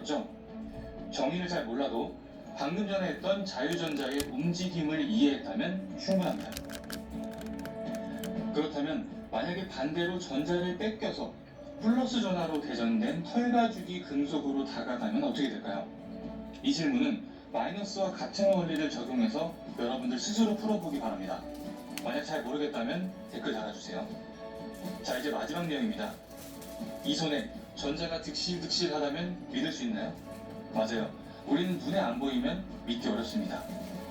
어렵죠? 정의를 잘 몰라도 방금 전에 했던 자유전자의 움직임을 이해했다면 충분합니다. 그렇다면 만약에 반대로 전자를 뺏겨서 플러스 전하로 대전된 털가죽이 금속으로 다가가면 어떻게 될까요? 이 질문은 마이너스와 같은 원리를 적용해서 여러분들 스스로 풀어보기 바랍니다. 만약 잘 모르겠다면 댓글 달아주세요. 자, 이제 마지막 내용입니다. 이 손에 전자가 득실득실하다면 믿을 수 있나요? 맞아요. 우리는 눈에 안 보이면 믿기 어렵습니다.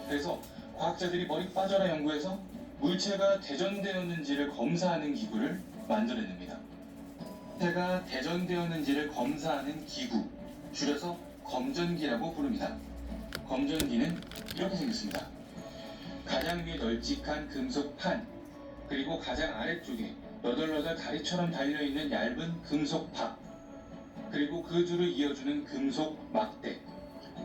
그래서 과학자들이 머리 빠져라 연구해서 물체가 대전되었는지를 검사하는 기구를 만들어냅니다. 물체가 대전되었는지를 검사하는 기구, 줄여서 검전기라고 부릅니다. 검전기는 이렇게 생겼습니다. 가장 위에 널찍한 금속 판, 그리고 가장 아래쪽에 너덜너덜 다리처럼 달려있는 얇은 금속 박, 그리고 그 줄을 이어주는 금속 막대.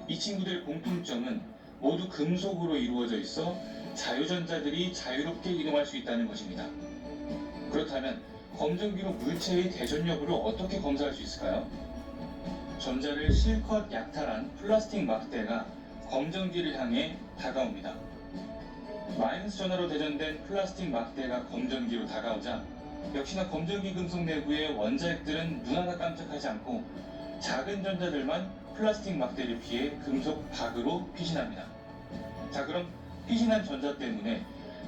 이 친구들의 공통점은 모두 금속으로 이루어져 있어 자유전자들이 자유롭게 이동할 수 있다는 것입니다. 그렇다면 검전기로 물체의 대전 여부를 어떻게 검사할 수 있을까요? 전자를 실컷 약탈한 플라스틱 막대가 검전기를 향해 다가옵니다. 마이너스 전하로 대전된 플라스틱 막대가 검전기로 다가오자 역시나 검전기 금속 내부의 원자핵들은 눈 하나 깜짝하지 않고 작은 전자들만 플라스틱 막대를 피해 금속 박으로 피신합니다. 자, 그럼 피신한 전자 때문에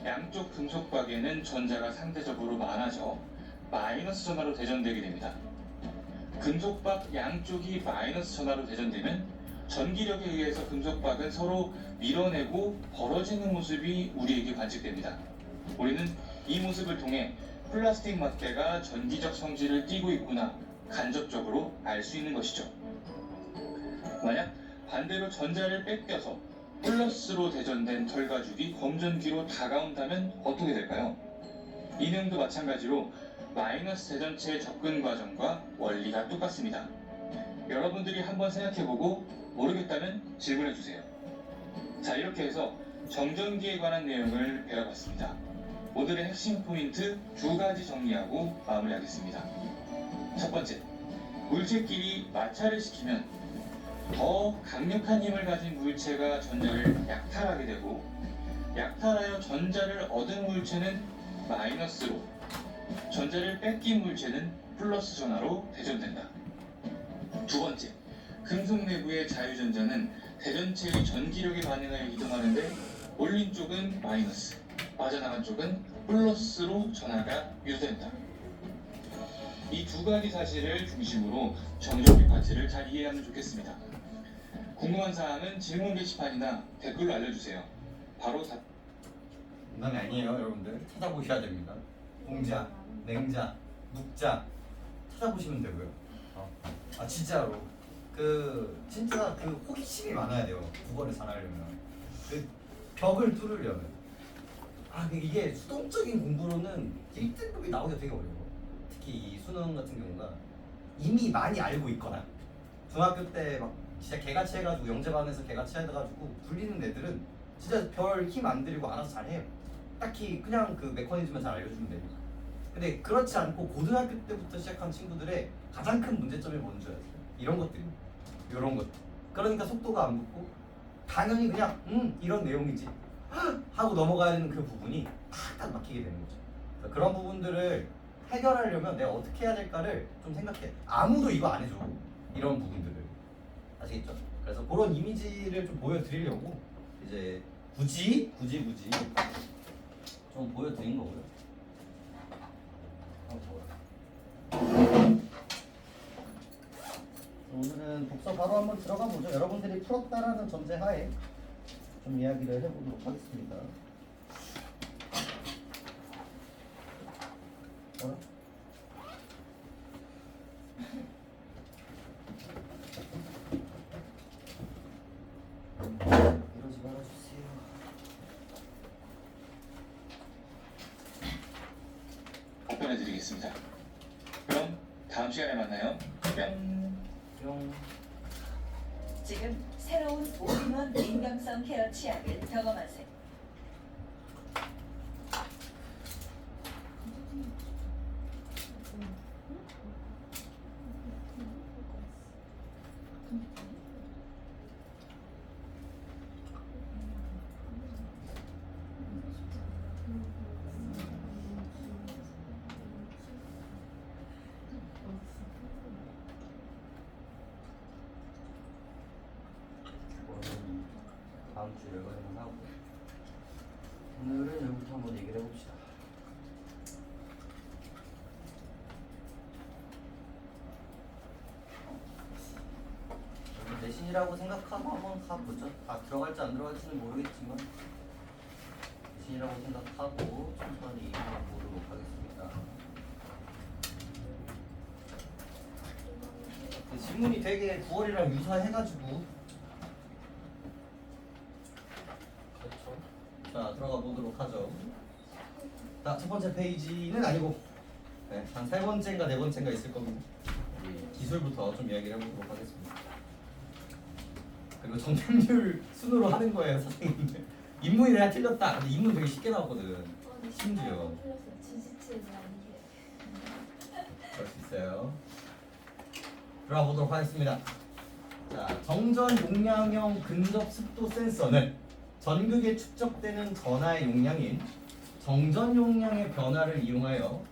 양쪽 금속 박에는 전자가 상대적으로 많아져 마이너스 전하로 대전되게 됩니다. 금속 박 양쪽이 마이너스 전하로 대전되면 전기력에 의해서 금속 박은 서로 밀어내고 벌어지는 모습이 우리에게 관측됩니다. 우리는 이 모습을 통해 플라스틱 막대가 전기적 성질을 띠고 있구나 간접적으로 알 수 있는 것이죠. 만약 반대로 전자를 뺏겨서 플러스로 대전된 털가죽이 검전기로 다가온다면 어떻게 될까요? 이 내용도 마찬가지로 마이너스 대전체의 접근 과정과 원리가 똑같습니다. 여러분들이 한번 생각해보고 모르겠다면 질문해주세요. 자, 이렇게 해서 정전기에 관한 내용을 배워봤습니다. 오늘의 핵심 포인트 두 가지 정리하고 마무리하겠습니다. 첫 번째, 물체끼리 마찰을 시키면 더 강력한 힘을 가진 물체가 전자를 약탈하게 되고 약탈하여 전자를 얻은 물체는 마이너스로, 전자를 뺏긴 물체는 플러스 전하로 대전된다. 두 번째, 금속 내부의 자유전자는 대전체의 전기력에 반응하여 이동하는데 올린 쪽은 마이너스, 빠져나간 쪽은 플러스로 전하가 유도된다. 이 두 가지 사실을 중심으로 정전기 파트를 잘 이해하면 좋겠습니다. 궁금한 사항은 질문 게시판이나 댓글로 알려주세요. 바로 답. 농담이 아니에요, 여러분들. 찾아보셔야 됩니다. 공자, 냉자, 묵자 찾아보시면 되고요. 아 진짜로 진짜 호기심이 많아야 돼요. 국어를 잘하려면 그 벽을 뚫으려면 이게 수동적인 공부로는 1등급이 나오기가 되게 어려워. 특히 이 수능 같은 경우가 이미 많이 알고 있거나 중학교 때 막 진짜 개같이 해가지고 영재반에서 개같이 해가지고 불리는 애들은 진짜 별 힘 안 들이고 알아서 잘해요. 딱히 그냥 그 메커니즘만 잘 알려주면 됩니다. 근데 그렇지 않고 고등학교 때부터 시작한 친구들의 가장 큰 문제점이 뭔지 아세요? 이런 것들입니다. 이런 것. 그러니까 속도가 안 붙고 당연히 그냥 이런 내용이지 하고 넘어가야 되는 그 부분이 딱 막히게 되는 거죠. 그러니까 그런 부분들을 해결하려면 내가 어떻게 해야 될까를 좀 생각해. 아무도 이거 안 해줘. 이런 부분들을. 아시겠죠? 그래서 그런 이미지를 좀 보여드리려고 이제 굳이 좀 보여드린 거고요. 오늘은 독서 바로 한번 들어가 보죠. 여러분들이 풀었다라는 전제하에 좀 이야기를 해보도록 하겠습니다. 이러지 말아주세요. 답변해드리겠습니다. 그럼 다음 시간에 만나요. 뿅. 지금 새로운 올인원 민감성 케어 치약을 경험하세요. 다음 주에 여기서 하고 오늘은 여기부터 한번 얘기를 해봅시다. 내신이라고 생각하고 한번 가보죠. 다 들어갈지 안 들어갈지는 모르겠지만 내신이라고 생각하고 천천히 보도록 하겠습니다. 질문이 되게 9월이랑 유사해가지고 그렇죠. 자 들어가 보도록 하죠. 자, 첫 번째 페이지는 아니고 한 세 번째인가 네 번째인가 있을 겁니다. 우리 기술부터 좀 이야기를 해보도록 하겠습니다. 그리고 정답률 순으로 하는 거예요, 선생님. 인문이 내가 틀렸다. 근데 인문 되게 쉽게 나오거든. 심지어. 그럴 수 있어요. 들어가 보도록 하겠습니다. 자, 정전 용량형 근접 습도 센서는 전극에 축적되는 전하의 용량인 정전 용량의 변화를 이용하여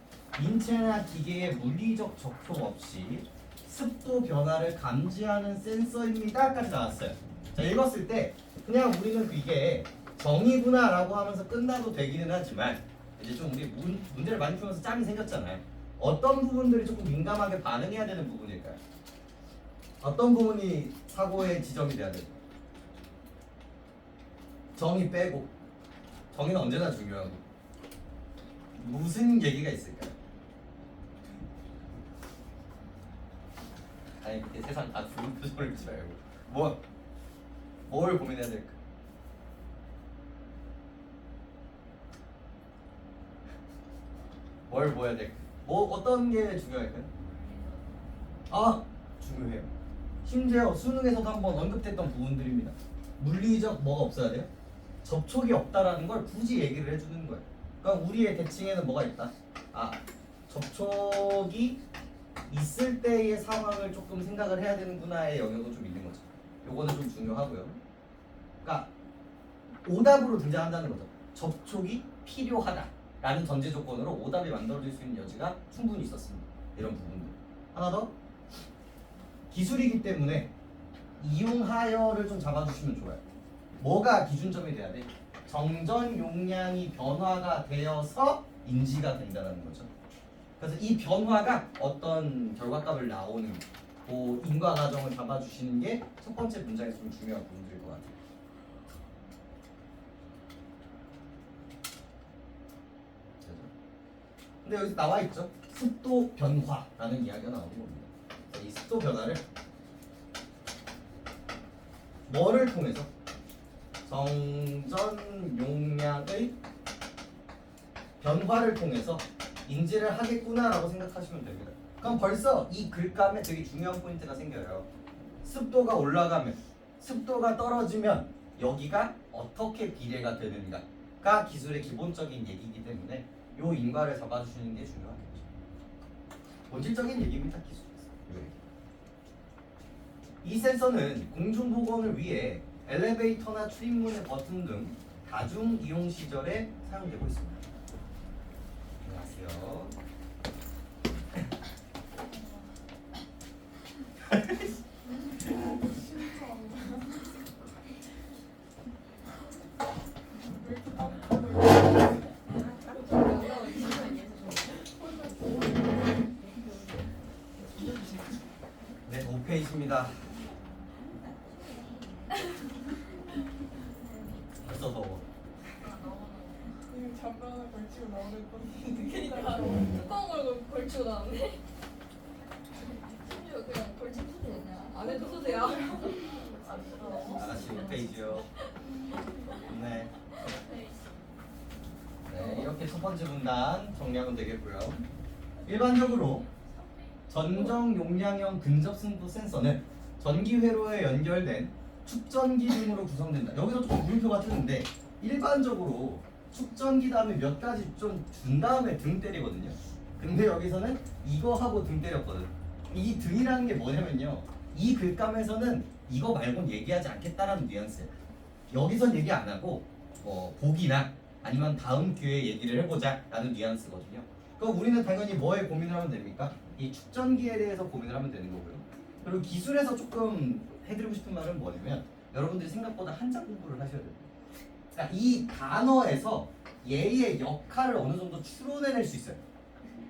인체나 기계에 물리적 접촉 없이 습도 변화를 감지하는 센서입니다까지 나왔어요. 자, 읽었을 때 그냥 우리는 이게 정의구나라고 하면서 끝나도 되기는 하지만 이제 좀 우리 문제를 많이 풀면서 짬이 생겼잖아요. 어떤 부분들이 조금 민감하게 반응해야 되는 부분일까요? 어떤 부분이 사고의 지점이 돼야 될까요? 정의 빼고 정의는 언제나 중요하고 무슨 얘기가 있을까요? 아니 그렇게 세상 다 좋은 표정을 짓지 말고 뭘 고민해야 될까? 뭘 해야 될까? 어떤 게 중요할까요? 아 중요해요. 심지어 수능에서도 한번 언급됐던 부분들입니다. 물리적 뭐가 없어야 돼요? 접촉이 없다라는 걸 굳이 얘기를 해주는 거예요. 그러니까 우리의 대칭에는 뭐가 있다? 아 접촉이 있을 때의 상황을 조금 생각을 해야 되는구나의 영역은 좀 있는 거죠. 요거는 좀 중요하고요. 그러니까 오답으로 등장한다는 거죠. 접촉이 필요하다라는 전제 조건으로 오답이 만들어질 수 있는 여지가 충분히 있었습니다. 이런 부분들. 하나 더. 기술이기 때문에 이용하여를 좀 잡아주시면 좋아요. 뭐가 기준점이 돼야 돼? 정전 용량이 변화가 되어서 인지가 된다는 거죠. 그래서 이 변화가 어떤 결과값을 나오는 그 인과 과정을 잡아주시는 게 첫 번째 문장에서 좀 중요한 부분들일 것 같아요. 근데 여기서 나와 있죠. 습도 변화라는 이야기가 나오는 겁니다. 이 습도 변화를 뭐를 통해서? 정전 용량의 변화를 통해서 인지를 하겠구나라고 생각하시면 됩니다. 그럼 벌써 이 글감에 되게 중요한 포인트가 생겨요. 습도가 올라가면, 습도가 떨어지면 여기가 어떻게 비례가 되는가가 기술의 기본적인 얘기이기 때문에 요 인과를 잡아주시는 게 중요하겠죠. 본질적인 얘기입니다, 기술에서. 이 센서는 공중보건을 위해 엘리베이터나 출입문의 버튼 등 다중 이용 시절에 사용되고 있습니다. 안녕하세요. 네, 5페이지입니다. 벌써 더워. 잠깐을 걸치고 나오는 건 그니까 뚜껑 걸고 걸치고 나오네. 심지어 그냥 걸친 소리 그냥 안 해도 소리야. 아가씨 5페이지요. 네. 네, 이렇게 첫 번째 문단 정리하면 되겠고요. 일반적으로 전정 용량형 근접 승부 센서는 전기 회로에 연결된 축전기 등으로 구성된다. 여기서 좀 물음표가 뜨는데 일반적으로 축전기 다음에 몇 가지 좀 준 다음에 등 때리거든요. 근데 여기서는 이거 하고 등 때렸거든. 이 등이라는 게 뭐냐면요. 이 글감에서는 이거 말고는 얘기하지 않겠다라는 뉘앙스예요. 여기선 얘기 안 하고 보기나 아니면 다음 기회에 얘기를 해보자라는 뉘앙스거든요. 그럼 우리는 당연히 뭐에 고민을 하면 됩니까? 이 축전기에 대해서 고민을 하면 되는 거고요. 그리고 기술에서 조금 해드리고 싶은 말은 뭐냐면 여러분들이 생각보다 한자 공부를 하셔야 됩니다. 그러니까 이 단어에서 얘의 역할을 어느 정도 추론해낼 수 있어요.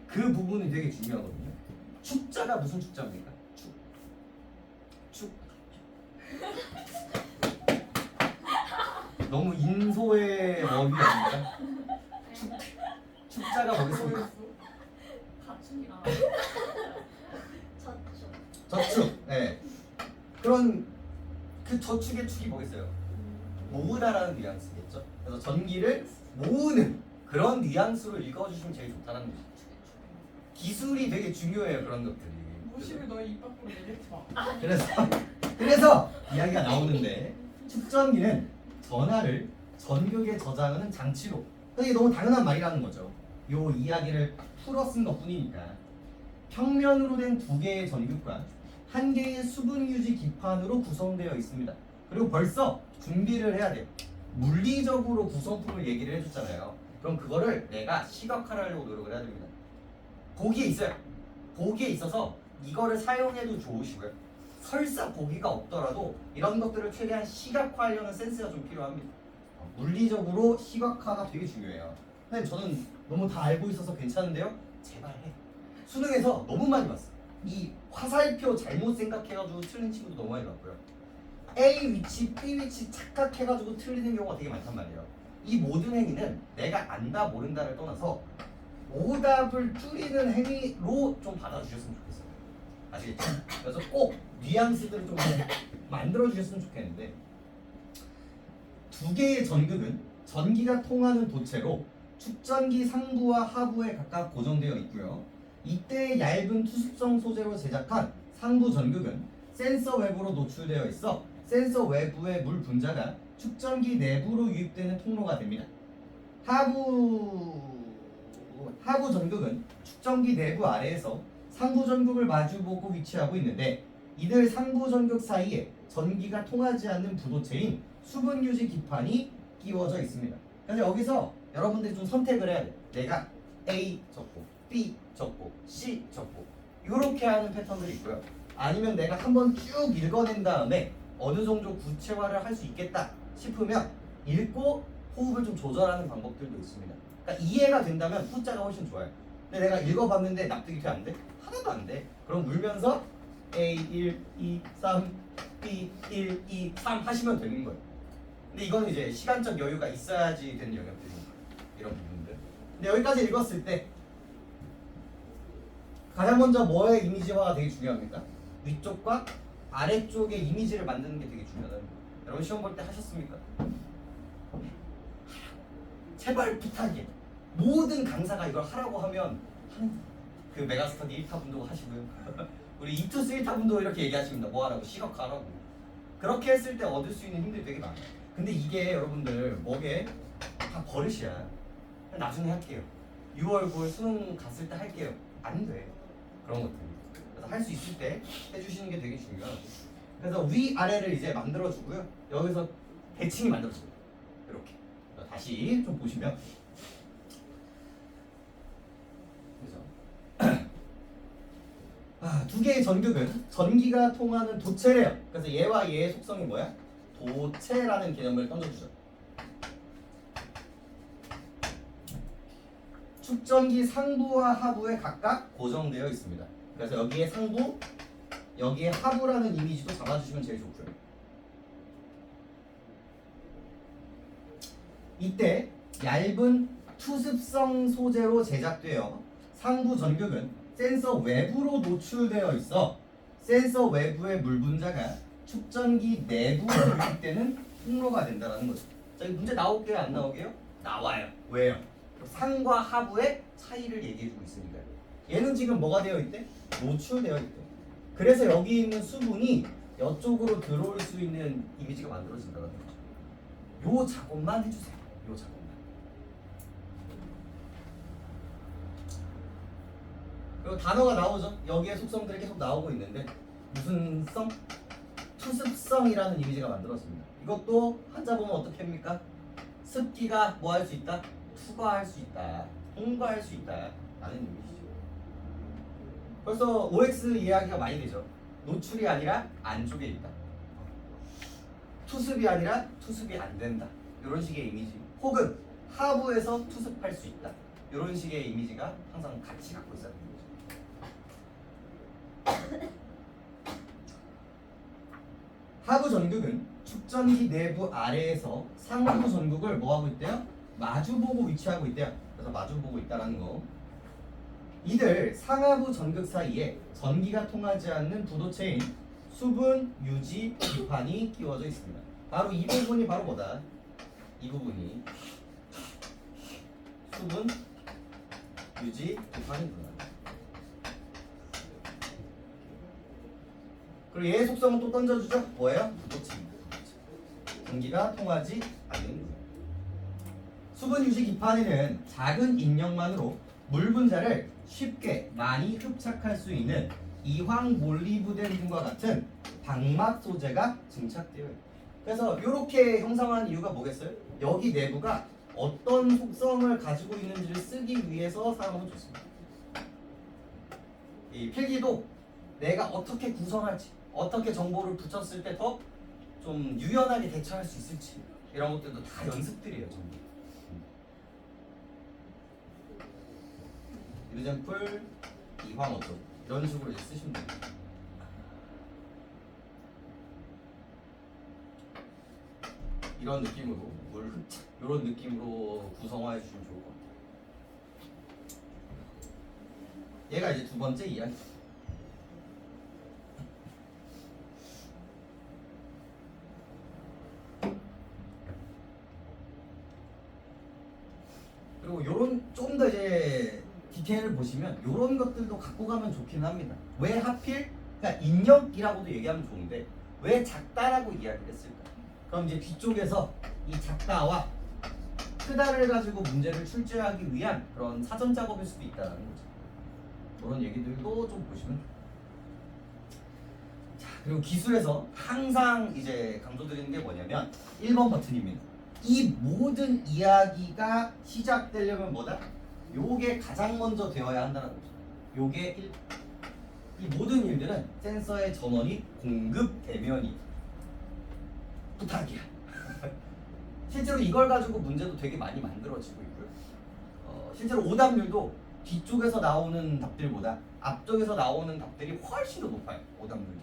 그 부분이 되게 중요하거든요. 축자가 무슨 축자입니까? 축. 너무 인소의 어휘 아닙니까? 축자가 뭐겠습니까? 가축이랑 저축. 저축. 네. 그런 그 저축의 축이 뭐겠어요? 모으다라는 뉘앙스겠죠. 그래서 전기를 모으는 그런 뉘앙스로 읽어주시면 제일 좋다는 거죠. 기술이 되게 중요해요, 그런 것들이. 무심히 너의 입 밖으로 내뱉지 마. 그래서 이야기가 나오는데 축전기는 전하를 전극에 저장하는 장치로. 이게 너무 당연한 말이라는 거죠. 요 이야기를 풀어 쓴 것뿐이니까. 평면으로 된 2개의 전극과 1개의 수분 유지 기판으로 구성되어 있습니다. 그리고 벌써 준비를 해야 돼요. 물리적으로 구성품을 얘기를 해줬잖아요. 그럼 그거를 내가 시각화하려고 노력을 해야 됩니다. 보기에 있어요. 보기에 있어서 이거를 사용해도 좋으시고요. 설사 보기가 없더라도 이런 것들을 최대한 시각화하려는 센스가 좀 필요합니다. 물리적으로 시각화가 되게 중요해요. 선생님 저는 너무 다 알고 있어서 괜찮은데요? 제발 해. 수능에서 너무 많이 봤어. 이 화살표 잘못 생각해가지고 틀린 친구도 너무 많이 봤고요. A 위치, B 위치 착각해가지고 틀리는 경우가 되게 많단 말이에요. 이 모든 행위는 내가 안다 모른다를 떠나서 오답을 줄이는 행위로 좀 받아주셨으면 좋겠어요. 아시겠죠? 그래서 꼭 뉘앙스들을 좀 만들어주셨으면 좋겠는데 2개의 전극은 전기가 통하는 도체로 축전기 상부와 하부에 각각 고정되어 있고요. 이때 얇은 투습성 소재로 제작한 상부 전극은 센서 외부로 노출되어 있어 센서 외부의 물 분자가 축전기 내부로 유입되는 통로가 됩니다. 하부 전극은 축전기 내부 아래에서 상부 전극을 마주보고 위치하고 있는데 이들 상부 전극 사이에 전기가 통하지 않는 부도체인 수분 유지 기판이 끼워져 있습니다. 그래서 여기서 여러분들이 좀 선택을 해야 돼요. 내가 A 적고 B 적고 C 적고 이렇게 하는 패턴들이 있고요. 아니면 내가 한번 쭉 읽어낸 다음에 어느 정도 구체화를 할 수 있겠다 싶으면 읽고 호흡을 좀 조절하는 방법들도 있습니다. 그러니까 이해가 된다면 후자가 훨씬 좋아요. 근데 내가 읽어봤는데 납득이 돼 안 돼? 하나도 안 돼. 그럼 울면서 A 1, 2, 3, B 1, 2, 3 하시면 되는 거예요. 근데 이거는 이제 시간적 여유가 있어야지 되는 영역들이니까 이런 부분들. 근데 여기까지 읽었을 때 가장 먼저 뭐의 이미지화가 되게 중요합니까? 위쪽과 아래쪽의 이미지를 만드는 게 되게 중요하다는 거예요. 여러분 시험 볼 때 하셨습니까? 제발 부탁이에요. 모든 강사가 이걸 하라고 하면 하는 그 메가스터디 1타 분도 하시고요. 우리 이투스 1타 분도 이렇게 얘기하십니다. 뭐 하라고? 시각화하라고. 그렇게 했을 때 얻을 수 있는 힘들이 되게 많아요. 근데 이게 여러분들 뭐게 다 버릇이야. 나중에 할게요. 6월 9월 수능 갔을 때 할게요. 안 돼. 그런 것들. 그래서 할 수 있을 때 해주시는 게 되게 중요하고. 그래서 위아래를 이제 만들어주고요. 여기서 대칭이 만들어져요. 이렇게. 다시 좀 보시면 그래서 2개의 전극은 전기가 통하는 도체래요. 그래서 얘와 얘의 속성이 뭐야? 도체라는 개념을 던져주죠. 축전기 상부와 하부에 각각 고정되어 있습니다. 그래서 여기에 상부, 여기에 하부라는 이미지도 잡아주시면 제일 좋고요. 이때 얇은 투습성 소재로 제작되어 상부 전극은 센서 외부로 노출되어 있어 센서 외부의 물 분자가 축전기 내부로 유입되는 통로가 된다는 거죠. 자, 이 문제 나올게요, 안 나오게요? 나와요. 왜요? 상과 하부의 차이를 얘기해주고 있으니까요. 얘는 지금 뭐가 되어 있대? 노출되어 있대. 그래서 여기 있는 수분이 이쪽으로 들어올 수 있는 이미지가 만들어진다는 거죠. 요 작업만 해주세요. 요 작업만. 그리고 단어가 나오죠. 여기에 속성들이 계속 나오고 있는데 무슨 성? 투습성이라는 이미지가 만들어집니다. 이것도 한자 보면 어떻게 합니까? 습기가 뭐 할 수 있다? 투과할 수 있다. 통과할 수 있다. 라는 이미지죠. 벌써 OX 이야기가 많이 되죠. 노출이 아니라 안쪽에 있다. 투습이 아니라 투습이 안 된다. 이런 식의 이미지. 혹은 하부에서 투습할 수 있다. 이런 식의 이미지가 항상 같이 갖고 있어야 됩니다. 하부 전극은 축전기 내부 아래에서 상부 전극을 뭐 하고 있대요? 마주보고 위치하고 있대요. 그래서 마주보고 있다라는 거. 이들 상하부 전극 사이에 전기가 통하지 않는 부도체인 수분, 유지, 기판이 끼워져 있습니다. 바로 이 부분이 바로 뭐다? 이 부분이 수분, 유지, 기판이구나. 그리고 얘의 속성은 또 던져주죠. 뭐예요? 부도체입니다. 전기가 통하지 않는 부분. 수분, 유지, 기판에는 작은 인력만으로 물 분자를 쉽게 많이 흡착할 수 있는 이황 몰리브덴 등과 같은 방막 소재가 증착되어 있습니다. 그래서 이렇게 형성한 이유가 뭐겠어요? 여기 내부가 어떤 속성을 가지고 있는지를 쓰기 위해서 사용하면 좋습니다. 이 필기도 내가 어떻게 구성할지, 어떻게 정보를 붙였을 때 더 좀 유연하게 대처할 수 있을지 이런 것들도 다 연습들이에요. 전부. 유젠풀, 이황어조 이런 식으로 이제 쓰시면 됩니다. 이런 느낌으로 물 흡착 이런 느낌으로 구성화해 주시면 좋을 것 같아요. 얘가 이제 두 번째 이야기. 그리고 요런 좀 더 이제 디테일을 보시면 요런 것들도 갖고 가면 좋긴 합니다. 왜 하필 그러니까 인력이라고도 얘기하면 좋은데 왜 작다라고 이야기를 했을까? 그럼 이제 뒤쪽에서 이 작다와 크다를 가지고 문제를 출제하기 위한 그런 사전 작업일 수도 있다는 거죠. 그런 얘기들도 좀 보시면 좋아요. 자, 그리고 기술에서 항상 이제 강조드리는 게 뭐냐면 1번 버튼입니다. 이 모든 이야기가 시작되려면 뭐다? 요게 가장 먼저 되어야 한다는 거죠. 요게 이 모든 일들은 센서의 전원이 공급되면이 부탁이야. 실제로 이걸 가지고 문제도 되게 많이 만들어지고 있고요. 실제로 오답률도 뒤쪽에서 나오는 답들보다 앞쪽에서 나오는 답들이 훨씬 더 높아요. 오답률이.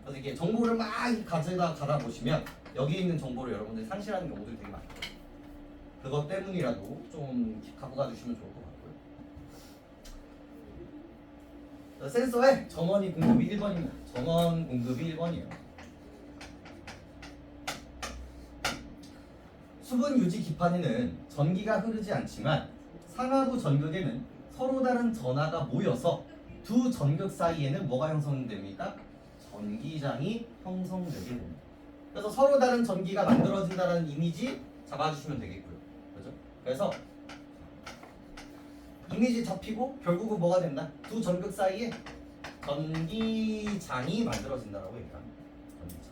그래서 이게 정보를 막 가져다 보시면 여기 있는 정보를 여러분들이 상실하는 경우들이 되게 많아요. 그것 때문이라도 좀 갖고 가주시면 좋을 것 같고요. 센서의 전원이 공급이 1번입니다. 전원 공급이 1번이에요. 수분 유지 기판에는 전기가 흐르지 않지만 상하부 전극에는 서로 다른 전하가 모여서 두 전극 사이에는 뭐가 형성됩니까? 전기장이 형성되게 됩니다. 그래서 서로 다른 전기가 만들어진다는 이미지 잡아주시면 되겠고요. 그렇죠? 그래서 이미지 잡히고 결국은 뭐가 된다? 두 전극 사이에 전기장이 만들어진다라고 얘기합니다. 전기장.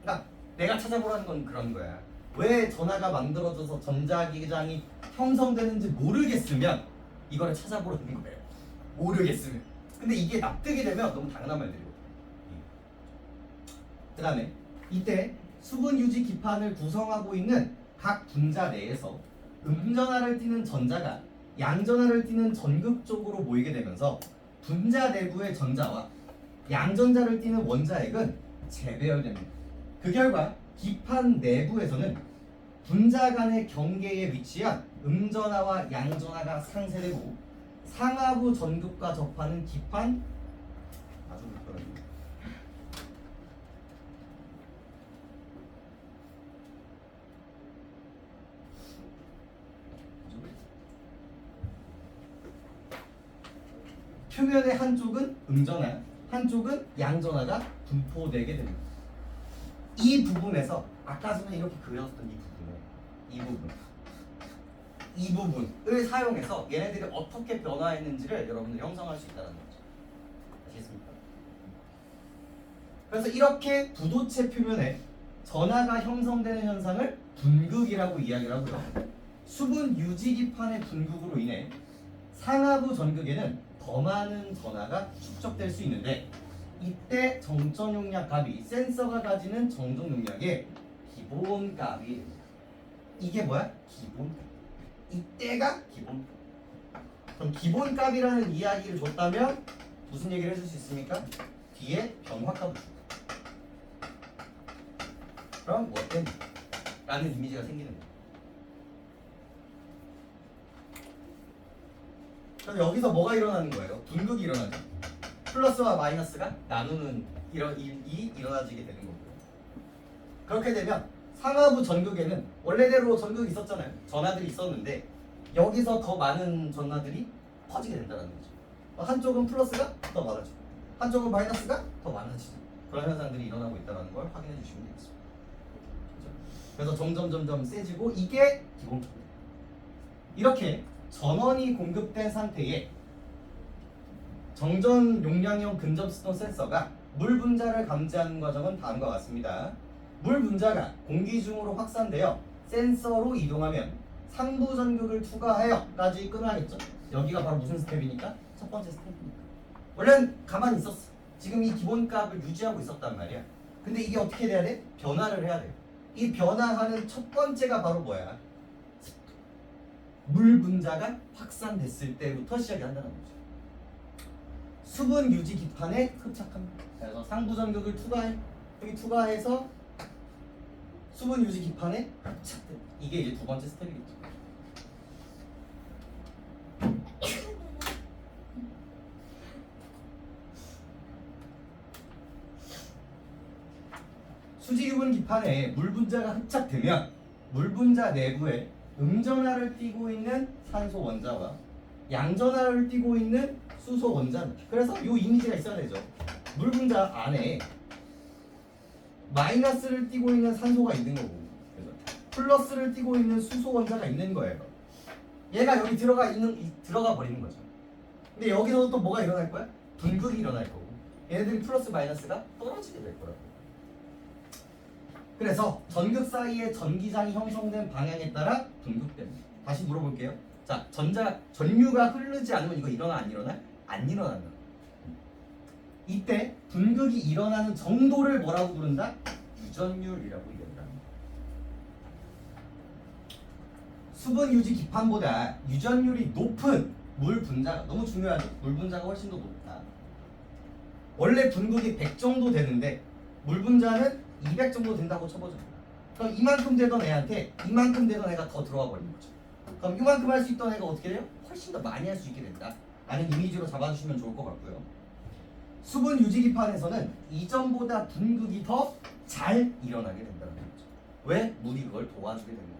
그러니까 내가 찾아보라는 건 그런 거야. 왜 전하가 만들어져서 전자기장이 형성되는지 모르겠으면 이거를 찾아보라는 거예요. 모르겠으면. 근데 이게 납득이 되면 너무 당연한 말들이거든요. 그 다음에 이때 수분 유지 기판을 구성하고 있는 각 분자 내에서 음전하를 띠는 전자가 양전하를 띠는 전극 쪽으로 모이게 되면서 분자 내부의 전자와 양전자를 띠는 원자핵은 재배열됩니다. 그 결과 기판 내부에서는 분자 간의 경계에 위치한 음전하와 양전하가 상쇄되고 상하부 전극과 접하는 기판 아주 불편합니다. 표면의 한쪽은 음전하, 한쪽은 양전하가 분포되게 됩니다. 이 부분에서 아까 전에 이렇게 그렸던 이 부분을 사용해서 얘네들이 어떻게 변화했는지를 여러분들 형성할 수 있다는 거죠. 아시겠습니까? 그래서 이렇게 부도체 표면에 전하가 형성되는 현상을 분극이라고 이야기를 하고요. 수분 유지 기판의 분극으로 인해 상하부 전극에는 더 많은 전하가 축적될 수 있는데 이때 정전 용량 값이 센서가 가지는 정전 용량의 기본 값이 됩니다. 이게 뭐야? 기본 값. 이때가 기본 값. 그럼 기본 값이라는 이야기를 줬다면 무슨 얘기를 해줄 수 있습니까? 뒤에 변화값을 줍니다. 그럼 뭐 때문에? 라는 이미지가 생기는 거예요. 그럼 여기서 뭐가 일어나는 거예요? 분극이 일어나죠. 플러스와 마이너스가 나누는 일이 일어나지게 되는 거고요. 그렇게 되면 상하부 전극에는 원래대로 전극이 있었잖아요. 전하들이 있었는데 여기서 더 많은 전하들이 퍼지게 된다는 거죠. 한쪽은 플러스가 더 많아지고 한쪽은 마이너스가 더 많아지죠. 그런 현상들이 일어나고 있다는 걸 확인해 주시면 되겠습니다. 그래서 점점 세지고 이게 기본값입니다. 이렇게 전원이 공급된 상태에 정전 용량형 근접 수동 센서가 물 분자를 감지하는 과정은 다음과 같습니다. 물 분자가 공기 중으로 확산되어 센서로 이동하면 상부 전극을 투과하여까지 끊어야겠죠. 여기가 바로 무슨 스텝이니까? 첫 번째 스텝입니다. 원래는 가만히 있었어. 지금 이 기본값을 유지하고 있었단 말이야. 근데 이게 어떻게 돼야 돼? 변화를 해야 돼. 이 변화하는 첫 번째가 바로 뭐야? 물 분자가 확산됐을 때부터 시작이 한다는 거죠. 수분 유지 기판에 흡착합니다. 그래서 상부 전극을 투과해서 수분 유지 기판에 흡착됩니다. 이게 이제 두 번째 스텝이겠죠. 수지유분 기판에 물 분자가 흡착되면 물 분자 내부에 음전하를 띠고 있는 산소 원자와 양전하를 띠고 있는 수소 원자입니다. 그래서 이 이미지가 있어야 되죠. 물 분자 안에 마이너스를 띠고 있는 산소가 있는 거고, 그래서 플러스를 띠고 있는 수소 원자가 있는 거예요. 얘가 여기 들어가 버리는 거죠. 근데 여기서도 또 뭐가 일어날 거야? 분극이 일어날 거고, 얘네들이 플러스 마이너스가 떨어지게 될 거라고. 그래서 전극 사이에 전기장이 형성된 방향에 따라 분극됩니다. 다시 물어볼게요. 자, 전류가 흐르지 않으면 이거 일어나 안 일어나? 안 일어난다. 이때 분극이 일어나는 정도를 뭐라고 부른다? 유전율이라고 얘기한다. 수분 유지 기판보다 유전율이 높은 물 분자가 너무 중요하죠. 물 분자가 훨씬 더 높다. 원래 분극이 100 정도 되는데 물 분자는 200 정도 된다고 쳐보죠. 그럼 이만큼 되던 애한테 이만큼 되던 애가 더 들어와 버리는 거죠. 그럼 이만큼 할 수 있던 애가 어떻게 돼요? 훨씬 더 많이 할 수 있게 된다. 라는 이미지로 잡아주시면 좋을 것 같고요. 수분 유지 기판에서는 이전보다 분극이 더 잘 일어나게 된다는 거죠. 왜? 물이 그걸 도와주게 되는 거니까.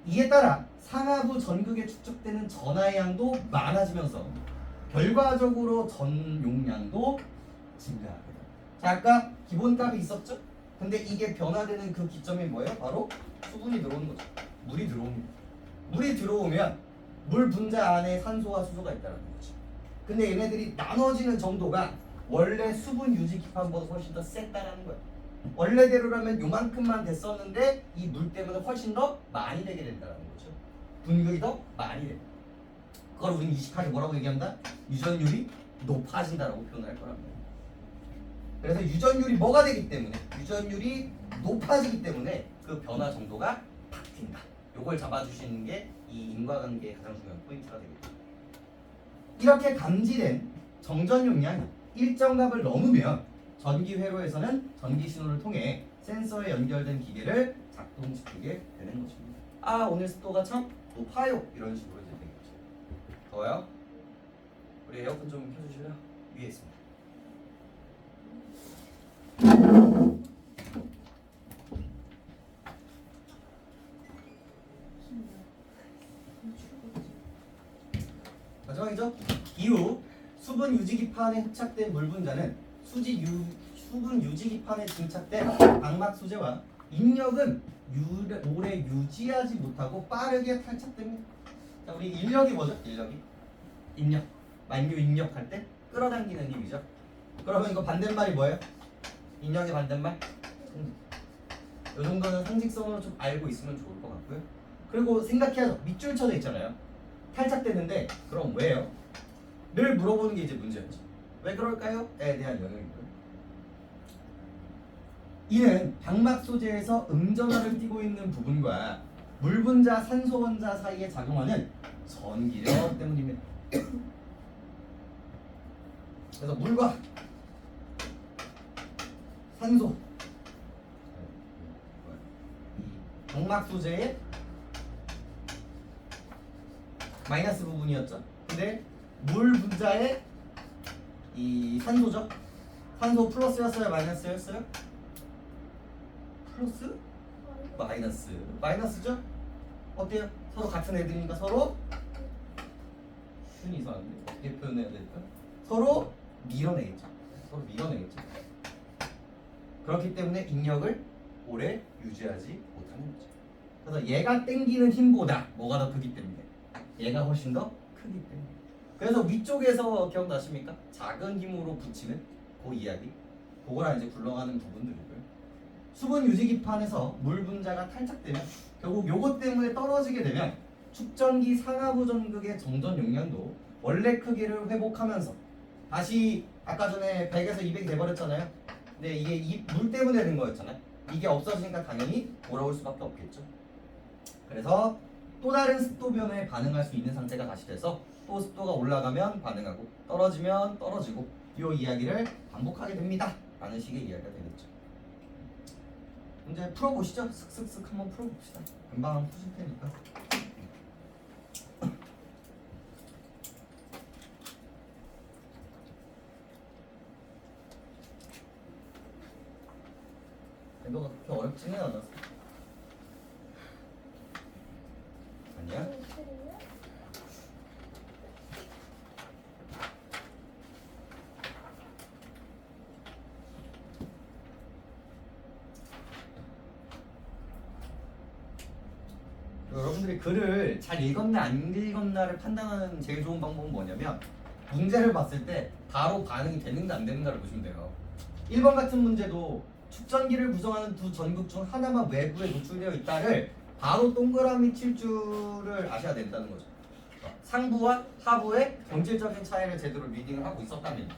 이에 따라 상하부 전극에 축적되는 전하의 양도 많아지면서 결과적으로 전 용량도 증가하게 됩니다. 자, 아까 기본값이 있었죠? 근데 이게 변화되는 그 기점이 뭐예요? 바로 수분이 들어오는 거죠. 물이 들어옵니다. 물이 들어오면 물 분자 안에 산소와 수소가 있다는 거죠. 근데 얘네들이 나눠지는 정도가 원래 수분 유지 기판보다 훨씬 더 셌다라는 거예요. 원래대로라면 요만큼만 됐었는데 이 물 때문에 훨씬 더 많이 되게 된다는 거죠. 분극이 더 많이 됩니다. 그걸 우리는 이식하게 뭐라고 얘기한다? 유전율이 높아진다라고 표현할 거란 말이에요. 그래서 유전율이 뭐가 되기 때문에 유전율이 높아지기 때문에 그 변화 정도가 바뀐다. 요걸 잡아주시는 게 이 인과관계의 가장 중요한 포인트가 되겠죠. 이렇게 감지된 정전 용량이 일정 값을 넘으면 전기 회로에서는 전기 신호를 통해 센서에 연결된 기계를 작동시키게 되는 것입니다. 아, 오늘 습도가 참 높아요. 이런 식으로 이제 되겠죠. 더워요? 우리 에어컨 좀 켜주실래요? 위에 있습니다. 마지막이죠? 이후 수분 유지기판에 흡착된 물 분자는 수분 유지기판에 증착된 방막 소재와 인력은 오래 유지하지 못하고 빠르게 탈착됩니다. 자, 우리 인력이 뭐죠? 인력. 만유 인력할 때 끌어당기는 힘이죠. 그러면 이거 반대말이 뭐예요? 인형의 반대말? 이 정도는 상식성으로 좀 알고 있으면 좋을 것 같고요. 그리고 생각해야죠. 밑줄 쳐져 있잖아요. 탈착되는데 그럼 왜요? 늘 물어보는 게 이제 문제였죠. 왜 그럴까요? 에 대한 영역이고요. 이는 방막 소재에서 음전화를 띠고 있는 부분과 물 분자 산소 원자 사이에 작용하는 전기력 때문입니다. 그래서 물과 산소 이 방막 소재의 마이너스 부분이었죠. 근데 물 분자의 이 산소죠. 산소 플러스였어요, 마이너스였어요? 플러스? 마이너스. 마이너스죠? 어때요? 서로 같은 애들이니까 서로 표현이 이상한데 어떻게 표현해야 될까? 서로 밀어내겠죠. 서로 밀어내겠죠. 그렇기 때문에 인력을 오래 유지하지 못하는 거죠. 그래서 얘가 땡기는 힘보다 뭐가 더 크기 때문에 얘가 훨씬 더 크기 때문에. 그래서 위쪽에서 기억나십니까? 작은 힘으로 붙이는 그 이야기. 그거랑 이제 굴러가는 부분들이고요. 수분 유지 기판에서 물 분자가 탈착되면 결국 요것 때문에 떨어지게 되면 축전기 상하부 전극의 정전 용량도 원래 크기를 회복하면서 다시 아까 전에 100에서 200이 돼버렸잖아요. 근데 이게 이 물 때문에 된 거였잖아요. 이게 없어지니까 당연히 돌아올 수밖에 없겠죠. 그래서 또 다른 습도 변화에 반응할 수 있는 상태가 다시 돼서 또 습도가 올라가면 반응하고 떨어지면 떨어지고 이 이야기를 반복하게 됩니다. 라는 식의 이야기가 되겠죠. 문제 풀어보시죠. 슥슥슥 한번 풀어봅시다. 금방 푸실 테니까. 너가 그렇게 어렵지는 않았어. 아니야? 여러분들이 글을 잘 읽었나 안 읽었나를 판단하는 제일 좋은 방법은 뭐냐면 문제를 봤을 때 바로 반응이 되는가 안 되는가를 보시면 돼요. 1번 같은 문제도 축전기를 구성하는 두 전극 중 하나만 외부에 노출되어 있다를 바로 동그라미 칠 줄을 아셔야 된다는 거죠. 상부와 하부의 본질적인 차이를 제대로 리딩을 하고 있었다면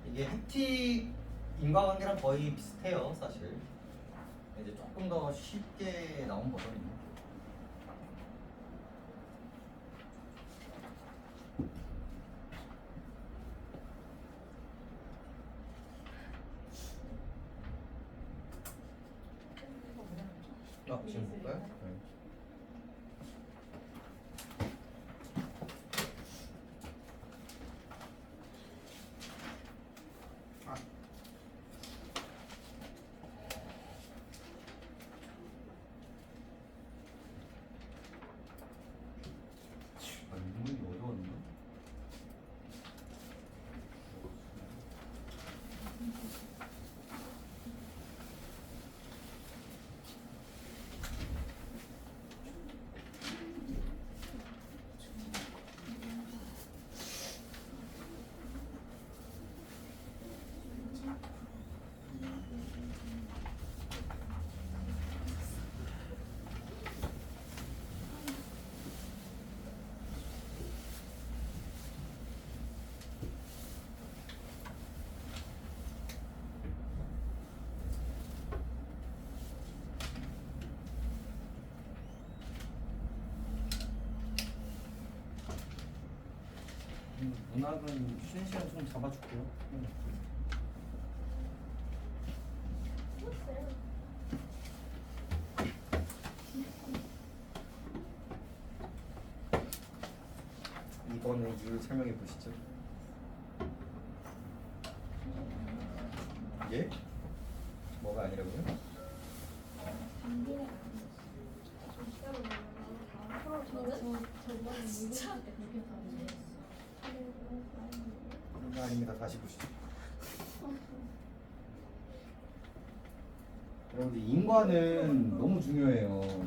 이게 헥틱 인과관계랑 거의 비슷해요, 사실. 이제 조금 더 쉽게 나온 버전입니다. 문학은 쉬는 시간 좀 잡아줄게요. 이번에 이유를 설명해 보시죠. 예? 뭐가 아니라고요? 진짜? 아닙니다. 다시 보시죠. 여러분들 인과는 너무 중요해요.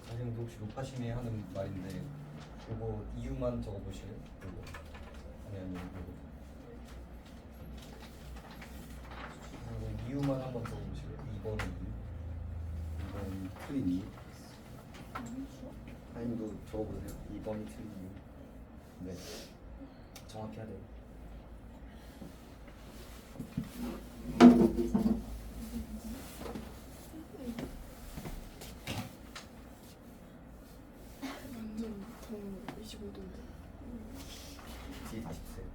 선생님도 혹시 로파심에 하는 말인데 요거 이유만 적어보실래요? 요거 아니면 요거 이유만 한번 적어보실래요? 2번은 이유 2번 틀린 이유 아니면 그 적어보세요. 2번이 틀린 이유 네 정확히 해야 돼요. 완전 더운 25도인데. 뒤에 다시 보세요.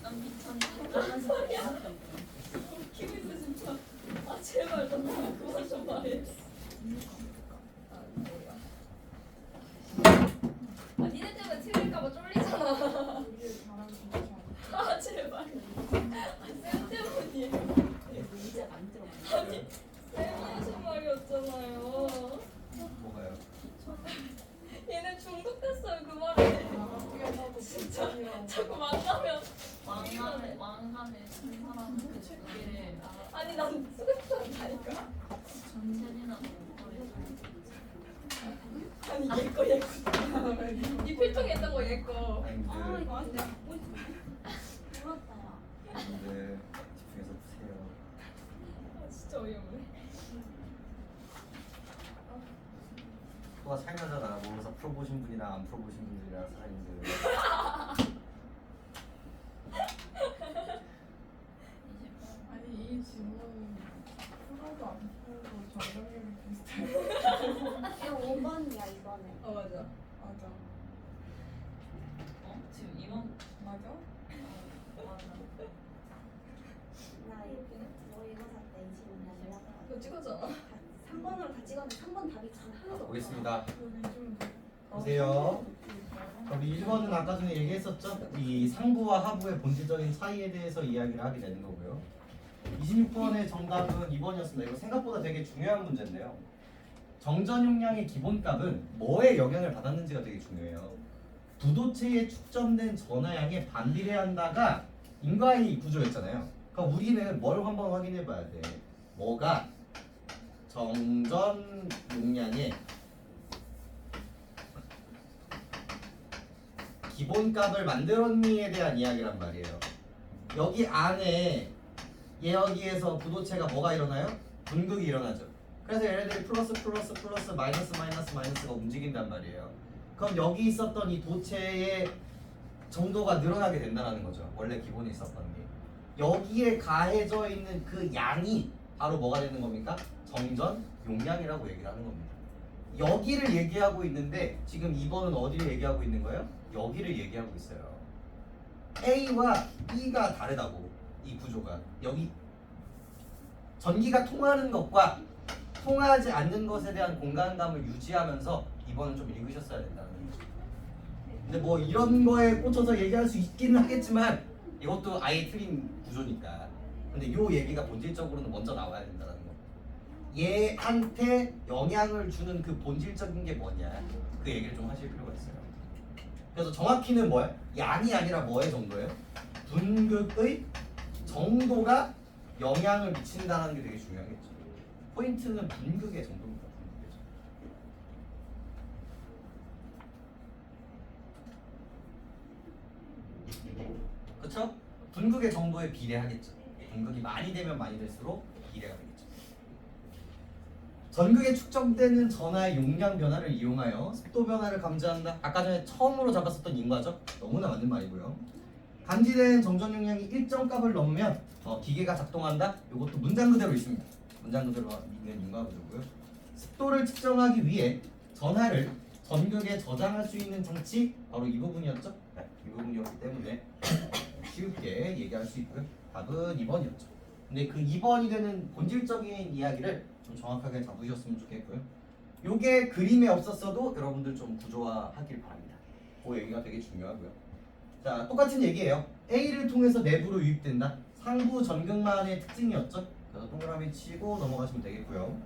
난 미쳤네. 소리야. 웃기면서 진짜. 아 제발 너 그만 좀 말해. 아 니네 때문에 틀릴까봐 쫄리잖아. 아 제발. 쌤 때문이에요. 아니 쌤 하신 말이었잖아요. 뭐가요? 얘네 중독됐어요 그 말에. 진짜 자꾸 만나면 왕한에 한 사람은 그 주기를 아니 난 수급한다니까. 전세리나 아니 얘 필통에 있던 거 얘 거. 아니 근데 이거 안 돼. 근데 집중해서 보세요. 아 진짜 어이없네. 토가 살면서 나 모르면서 풀어보신 분이랑 안 풀어보신 분들이랑 사람인데 아니 이 질문은 풀어도 안 풀어도 정답률이 비슷해. 이거 5번이야 이번에. 어 맞아. 맞아. 지금 이번 맞아? 나 이거 샀다 이 질문 다시 너 찍었잖아. 3번으로 다 찍었는데 3번 답이 단 하나도 없어. 보겠습니다. 여기 좀 보세요. 우리 1번은 아까 전에 얘기했었죠? 이 상부와 하부의 본질적인 차이에 대해서 이야기를 하게 되는 거고요. 26번의 정답은 2번이었습니다. 이거 생각보다 되게 중요한 문제인데요. 정전 용량의 기본값은 뭐에 영향을 받았는지가 되게 중요해요. 부도체에 축전된 전하량에 반비례한다가 인과의 구조였잖아요. 그럼 우리는 뭘 한번 확인해 봐야 돼. 뭐가 정전 용량의 기본값을 만들었니에 대한 이야기란 말이에요. 여기 안에 여기에서 부도체가 뭐가 일어나요? 분극이 일어나죠. 그래서 얘네들이 플러스 플러스 플러스 마이너스 마이너스 마이너스가 움직인단 말이에요. 그럼 여기 있었던 이 도체의 정도가 늘어나게 된다는 거죠. 원래 기본에 있었던 게. 여기에 가해져 있는 그 양이 바로 뭐가 되는 겁니까? 정전 용량이라고 얘기를 하는 겁니다. 여기를 얘기하고 있는데 지금 2번은 어디를 얘기하고 있는 거예요? 여기를 얘기하고 있어요. A와 B가 다르다고. 이 구조가 여기 전기가 통하는 것과 통하지 않는 것에 대한 공간감을 유지하면서 2번은 좀 읽으셨어야 된다는 거죠. 근데 뭐 이런 거에 꽂혀서 얘기할 수 있기는 하겠지만 이것도 아예 틀린 구조니까. 근데 요 얘기가 본질적으로는 먼저 나와야 된다는 거. 얘한테 영향을 주는 그 본질적인 게 뭐냐, 그 얘기를 좀 하실 필요가 있어요. 그래서 정확히는 뭐야? 양이 아니라 뭐의 정도예요? 분극의 정도가 영향을 미친다는 게 되게 중요하겠죠. 포인트는 분극의 정도입니다. 그렇죠? 분극의 정도에 비례하겠죠. 분극이 많이 되면 많이 될수록 비례가 되겠죠. 전극에 축적되는 전하의 용량 변화를 이용하여 습도 변화를 감지한다. 아까 전에 처음으로 잡았었던 인과죠. 너무나 맞는 말이고요. 감지된 정전 용량이 일정 값을 넘으면 기계가 작동한다. 이것도 문장 그대로 있습니다. 문장 그대로 있는 인과 구조고요. 습도를 측정하기 위해 전하를 전극에 저장할 수 있는 장치, 바로 이 부분이었죠. 네, 이 부분이었기 때문에 쉽게 얘기할 수 있고요. 답은 2번이었죠. 근데 그 2번이 되는 본질적인 이야기를 좀 정확하게 잡으셨으면 좋겠고요. 요게 그림에 없었어도 여러분들 좀 구조화하길 바랍니다. 그 얘기가 되게 중요하고요. 자, 똑같은 얘기예요. A를 통해서 내부로 유입된다. 상부 전극만의 특징이었죠. 그래서 동그라미 치고 넘어가시면 되겠고요.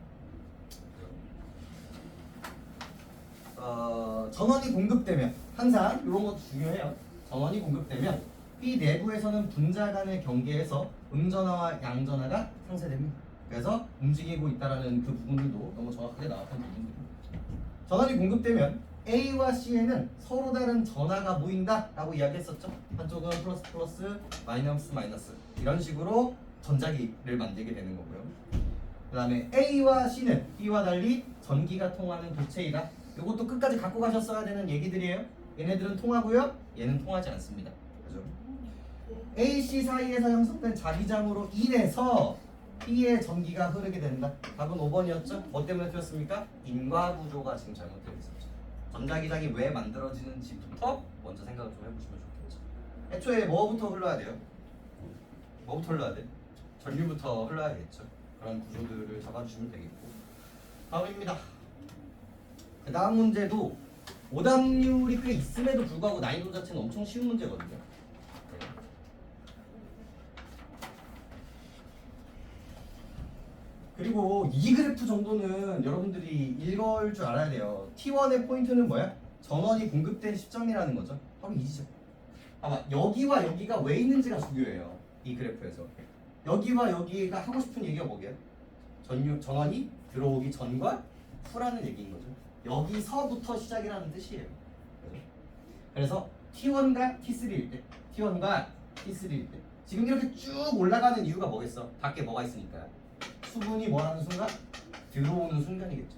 전원이 공급되면 항상 이런 것도 중요해요. 전원이 공급되면 B 내부에서는 분자 간의 경계에서 음전하와 양전하가 상쇄됩니다. 그래서 움직이고 있다라는 그 부분들도 너무 정확하게 나왔던 부분들입니다. 전원이 공급되면 A와 C에는 서로 다른 전하가 모인다라고 이야기했었죠. 한쪽은 플러스 플러스 마이너스 마이너스 이런 식으로 전자기를 만들게 되는 거고요. 그 다음에 A와 C는 B와 달리 전기가 통하는 도체이다. 이것도 끝까지 갖고 가셨어야 되는 얘기들이에요. 얘네들은 통하고요, 얘는 통하지 않습니다. 그죠? A, C 사이에서 형성된 자기장으로 인해서 B의 전기가 흐르게 된다. 답은 5번이었죠? 뭐 때문에 틀렸습니까? 인과 구조가 지금 잘못되어 있었죠. 전자기장이 왜 만들어지는지부터 먼저 생각을 좀 해보시면 좋겠죠. 애초에 뭐부터 흘러야 돼요? 뭐부터 흘러야 돼? 전류부터 흘러야겠죠. 그런 구조들을 잡아주시면 되겠고. 다음입니다. 그 다음 문제도 오답률이 꽤 있음에도 불구하고 난이도 자체는 엄청 쉬운 문제거든요. 그리고 이 그래프 정도는 여러분들이 읽을 줄 알아야 돼요. T1의 포인트는 뭐야? 전원이 공급된 시점이라는 거죠. 바로 이 지점. 아마 여기와 여기가 왜 있는지가 중요해요. 이 그래프에서. 여기와 여기가 하고 싶은 얘기가 뭐게요? 전원이 들어오기 전과 후라는 얘기인 거죠. 여기서부터 시작이라는 뜻이에요. 그래서 T1과 T3일 때, T1과 T3일 때 지금 이렇게 쭉 올라가는 이유가 뭐겠어? 밖에 뭐가 있으니까. 수분이 뭐라는 순간? 들어오는 순간이겠죠.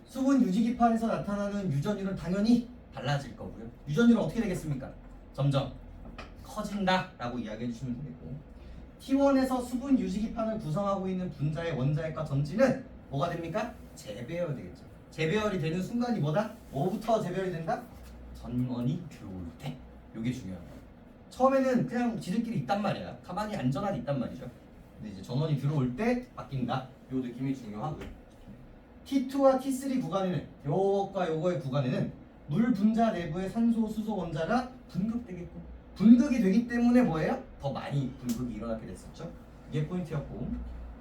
수분 유지기판에서 나타나는 유전율은 당연히 달라질 거고요. 유전율은 어떻게 되겠습니까? 점점 커진다 라고 이야기해 주시면 되겠고, T1에서 수분 유지기판을 구성하고 있는 분자의 원자핵과 전지는 뭐가 됩니까? 재배열 되겠죠. 재배열이 되는 순간이 뭐다? 뭐부터 재배열이 된다? 전원이 들어올 때. 이게 중요한 거예요. 처음에는 그냥 지들끼리 있단 말이야. 가만히 안전하게 있단 말이죠. 근데 이제 전원이 들어올 때 바뀐다. 이 느낌이 중요하고요. T2와 T3 구간에는 요것과 요거의 구간에는 물 분자 내부의 산소 수소 원자가 분극되겠고 분극이 되기 때문에 뭐예요? 더 많이 분극이 일어나게 됐었죠. 이게 포인트였고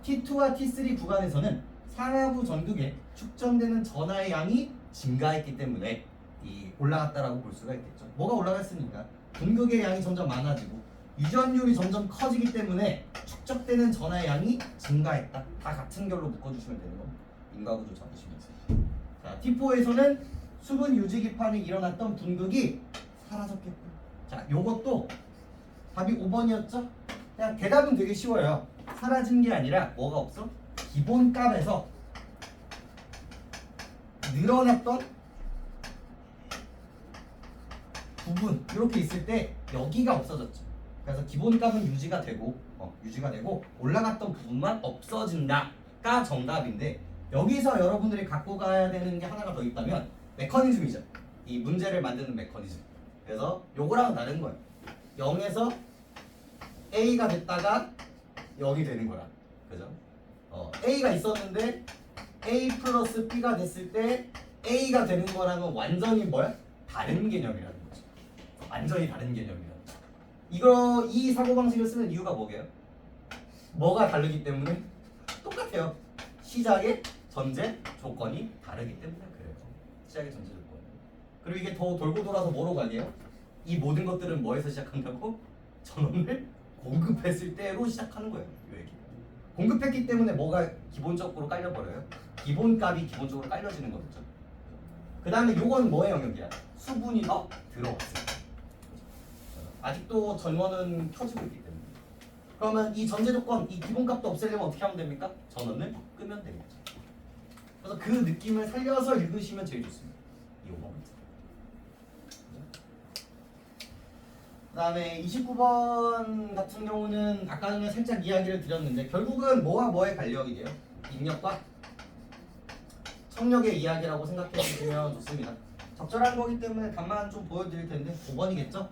T2와 T3 구간에서는 상하부 전극에 축전되는 전하의 양이 증가했기 때문에 이 올라갔다라고 볼 수가 있겠죠. 뭐가 올라갔으니까 분극의 양이 점점 많아지고 유전율이 점점 커지기 때문에 축적되는 전하의 양이 증가했다. 다 같은 결로 묶어주시면 되는 겁니다. 인과구조 잡으시면서. 자, T4에서는 수분 유지 기판에 일어났던 분극이 사라졌겠고. 자, 요것도 답이 5번이었죠? 그냥 대답은 되게 쉬워요. 사라진 게 아니라 뭐가 없어? 기본값에서 늘어났던 부분 이렇게 있을 때 여기가 없어졌죠. 그래서 기본값은 유지가 되고 올라갔던 부분만 없어진다가 정답인데 여기서 여러분들이 갖고 가야 되는 게 하나가 더 있다면 메커니즘이죠. 이 문제를 만드는 메커니즘. 그래서 요거랑 다른 거예요. 0에서 A가 됐다가 여기 되는 거라. 그죠? A가 있었는데 A 플러스 B가 됐을 때 A가 되는 거랑은 완전히 뭐야? 다른 개념이라는 거죠. 완전히 다른 개념이라는 거죠. 이 사고방식을 쓰는 이유가 뭐게요? 뭐가 다르기 때문에? 똑같아요. 시작의 전제 조건이 다르기 때문에 그래요. 시작의 전제 조건. 그리고 이게 더 돌고 돌아서 뭐로 가게요? 이 모든 것들은 뭐에서 시작한다고? 전원을 공급했을 때로 시작하는 거예요. 이 얘기. 공급했기 때문에 뭐가 기본적으로 깔려버려요? 기본값이 기본적으로 깔려지는 거겠죠. 그 다음에 요건 뭐의 영역이야? 수분이 더 들어왔어요. 아직도 전원은 켜지고 있기 때문에. 그러면 이 전제 조건, 이 기본값도 없애려면 어떻게 하면 됩니까? 전원을 끄면 되겠죠. 그래서 그 느낌을 살려서 읽으시면 제일 좋습니다. 이 5번. 그 다음에 29번 같은 경우는 아까는 살짝 이야기를 드렸는데 결국은 뭐와 뭐의 관력이에요? 입력과 청력의 이야기라고 생각해 주시면 좋습니다. 적절한 거기 때문에 답만 좀 보여드릴 텐데 5번이겠죠?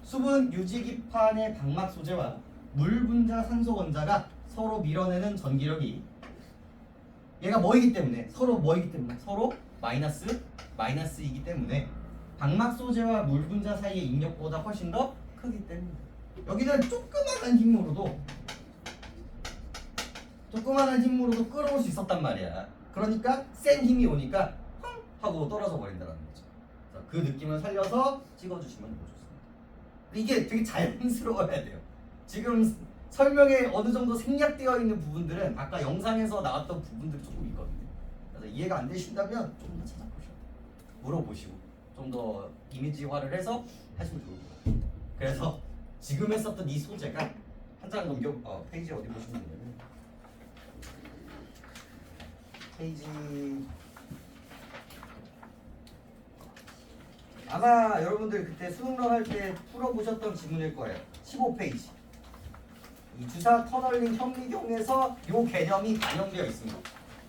수분 유지기판의 방막 소재와 물 분자 산소 원자가 서로 밀어내는 전기력이 얘가 뭐이기 때문에 서로 마이너스이기 때문에 방막 소재와 물 분자 사이의 인력보다 훨씬 더 크기 때문에 여기는 조그만한 힘으로도 끌어올 수 있었단 말이야. 그러니까 센 힘이 오니까 펑 하고 떨어져 버린다는 거죠. 그 느낌을 살려서 찍어주시면 좋습니다. 이게 되게 자연스러워야 돼요. 지금 설명에 어느 정도 생략되어 있는 부분들은 아까 영상에서 나왔던 부분들이 조금 있거든요. 그래서 이해가 안 되신다면 좀 더 찾아보셔. 물어보시고 좀 더 이미지화를 해서 하시면 좋을 것 같아요. 그래서 지금 했었던 이 소재가 한 장 넘겨 페이지 어디 보시면 되냐면 페이지 아마 여러분들 그때 수능론 할 때 풀어보셨던 지문일 거예요. 15페이지. 이 주사 터널링 현미경에서 이 개념이 반영되어 있습니다.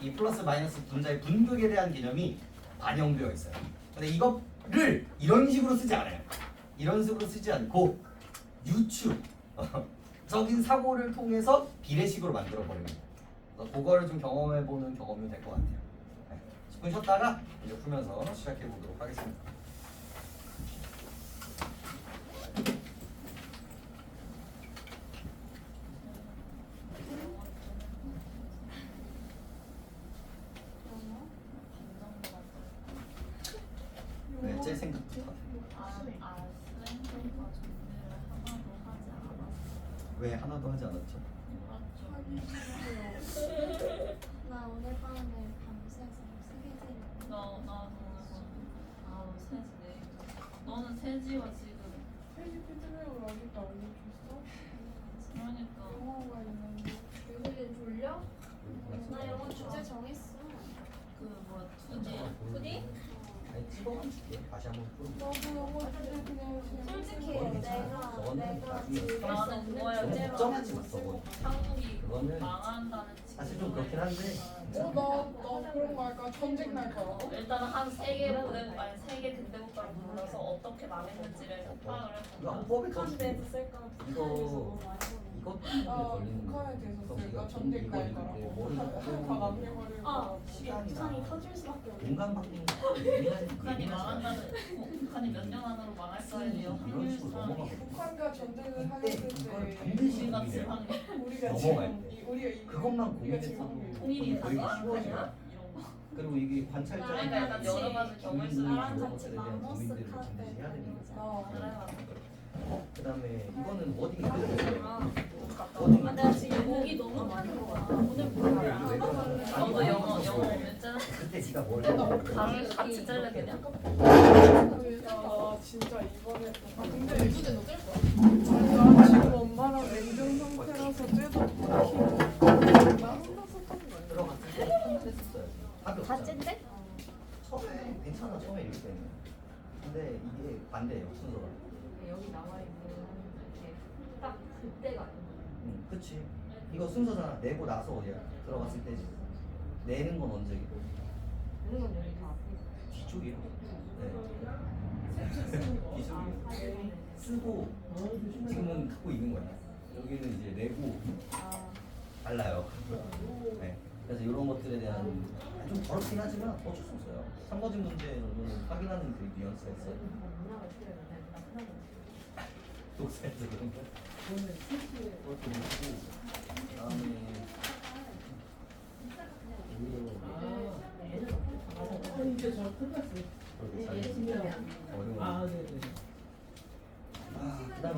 이 플러스 마이너스 분자의 분극에 대한 개념이 반영되어 있어요. 근데 이거를 이런 식으로 쓰지 않아요. 이런 식으로 쓰지 않고 유추적인 사고를 통해서 비례식으로 만들어 버립니다. 그래서 그거를 좀 경험해보는 경험이 될 것 같아요. 10분 쉬었다가 이제 풀면서 시작해 보도록 하겠습니다. 네, 제 생각부터. 스랭크가 준비를 하나도 하지 않았어. 왜 하나도 하지 않았죠? 나 오늘 밤에 밤새서 스케줄 나도 세지. 너는 세지와 지금 페이지 피드백을 아직도 안 해줬어? 그러니까 영화가 있는데 요새 졸려? 나 영어 주제 정했어. 그 뭐야 투디 아니 찍어만 줄게. 다시 한번 풀어. 나도 영어 주제 그냥 솔직히 그건 내가 저거는 나중에 즐길 수 나는 없는 그거야. 너무 주제로 걱정하지 마. 하고 저거. 한국이 그거는 망한다는 사실 좀 그렇긴 한데. 나 그런 거 할까? 전쟁 날 거야. 일단 한 세개 근대국가를 불러서 어떻게 망했는지를 파악을 이거 해본다. 헌법에 한데 써줄게. 쓸까? 이거 너무 많이 보는 이것 때문에 걸리는 북한에 거예요. 대해서 그럼 내가 우리가 전쟁 이거 날 읽을 때 거라고 머리를 다 끄고 남겨버리고 아 시간이나 북한이 터질 수밖에 없는. 공간 바뀌는 거 북한이 망한다는 북한이 몇 년 안으로 망할 거예요. 이런 식으로 넘어가거든요. 북한과 전쟁을 그때 하였을 이거를 때 반드시 우리가 고민해요. 지방 우리가 넘어갈 지금 그것만 우리가 지금 고민해서도 통일이 거의 가능한 쉬워져요. 거냐 이런 거. 그리고 이게 관찰자 그러니까 약간 여러 가지 경우일 수도 나랑 있고. 이런 같이 것들에 대한 마우스 고민들을 카페 반드시 해야 됩니다. 그래요. 그다음에 이거는 워딩이 아, 내가 지금 목이 너무 많이 거야. 오늘 목을 저도 영어 오면 짠. 그때 네가 뭘 해? 가을 같이 잘라 그냥. 야 진짜 이번에 근데 나 지금 엄마랑 냉전 상태라서 쟤도 나 혼났었던 거야. 들어갔을 때 판단했었어요. 답이 다 없잖아. 찐데? 처음에 괜찮아 처음에 이럴 때는. 근데 이게 반대예요 순서가. 여기 나와 있는 이렇게 딱 그때가 아니야. 그치. 이거 순서잖아. 내고 나서 어디야? 들어갔을 때지. 내는 건 언제? 되는 건 여기 다 앞에 있어. 뒤쪽이요. 네. 뒤쪽이요. 쓰고 지금은 갖고 있는 거야. 여기는 이제 내고 달라요. 네. 그래서 이런 것들에 대한 좀 더럽긴 하지만 어쩔 수 없어요. 삼거진 문제 정도는 확인하는 그 뉘앙스가 있어요. 문화가 필요해. 나 하나 독서에서 그런 거. 오늘 실수에 그것도 있고 그다음에 애들 없어. 이제 저 끝났어요. 그렇게 잘 얘 진짜 어려워. 아, 네네. 그다음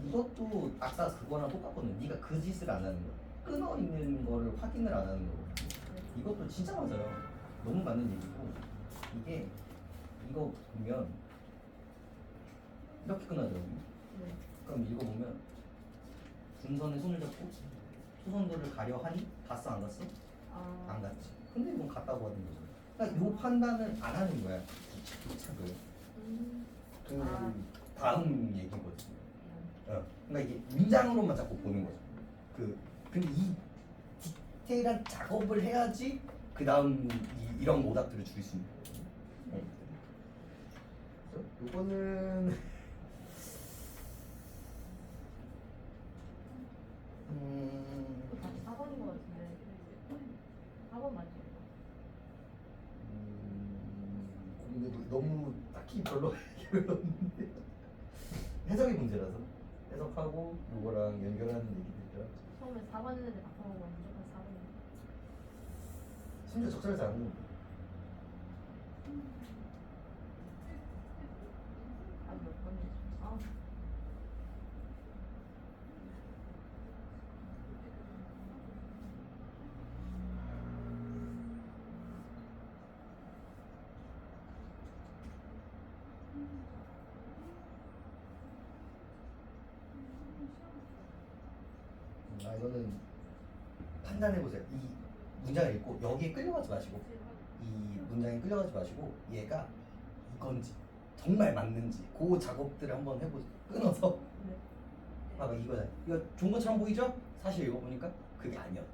이것도 아까 그거랑 똑같거든. 네가 그 짓을 안 하는 거. 끊어 있는 거를 확인을 안 하는 거. 이것도 진짜 맞아요. 너무 맞는 얘기고 이게 이거 보면 이렇게 끊어져 여기. 그럼 이거 보면 중선에 손을 잡고 초선도를 가려 하니 갔어 안 갔어? 안 갔지. 근데 이건 갔다고 하는 거죠. 그러니까 요 판단을 안 하는 거야. 착을. 그 다음 얘기거든요. 그러니까 이게 문장으로만 자꾸 보는 거죠. 근데 이 디테일한 작업을 해야지 그 다음 이런 오답들을 줄일 수 있는 거예요. 요거는 4번인 것 같은데. 4번 맞죠? 근데 너무 딱히 별로 없는데 해석의 문제라서 해석하고 요거랑 연결하는 얘기들이라 처음에 4번 했는데 바꿔보고 무조건 4번이야. 심지어 적절히 잘안 되는 몇 번이지? 아. 이거는 판단해보세요. 이 문장을 읽고 여기에 끌려가지 마시고 이 문장에 끌려가지 마시고 얘가 이건지 정말 맞는지 그 작업들을 한번 해보세요. 끊어서 봐봐 이거야. 이거 좋은 것처럼 보이죠? 사실 읽어보니까 그게 아니었다.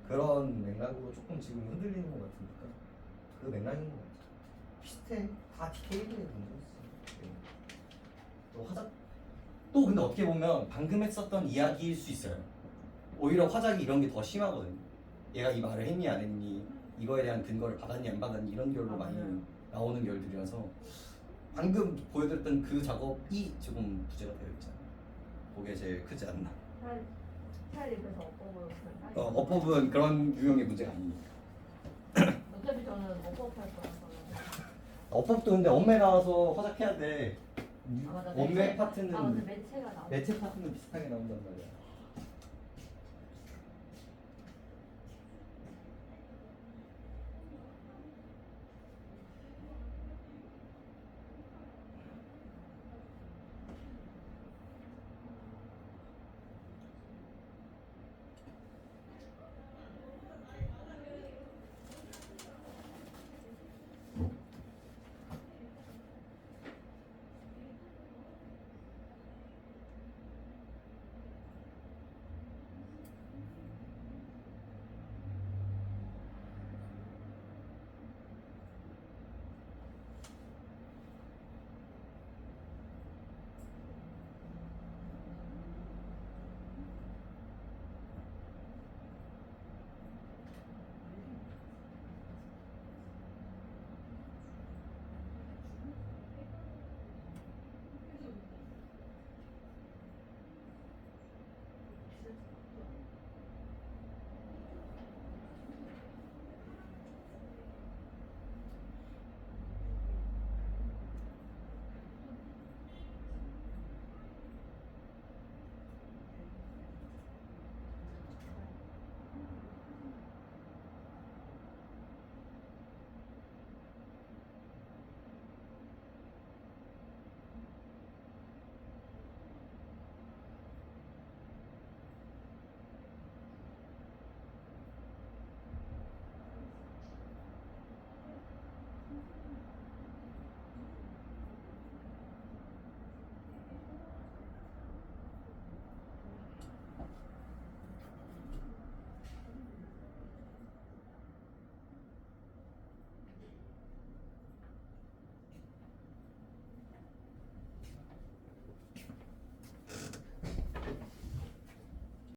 그런 맥락으로 조금 지금 흔들리는 것 같으니까 그 맥락인 것 같아. 비슷해. 다 디테일에 문제였어. 또 화작 또 근데 어떻게 보면 방금 했었던 이야기일 수 있어요. 오히려 화작이 이런 게 더 심하거든요. 얘가 이 말을 했니 안 했니, 이거에 대한 근거를 받았니 안 받았니 이런 결로 많이 나오는 결들이라서 방금 보여드렸던 그 작업이 지금 부재가 되어 있잖아요. 그게 제일 크지 않나. 차라리 그래서 업법을 어법은 그런 유형의 문제가 아닙니다. 어차피 저는 업법 할 거라서. 어법도 근데 엄매 나와서 화작해야 돼. 아, 맞아. 엄매 파트는 아, 근데 매체가 나오고. 매체 파트는 비슷하게 나온단 말이야.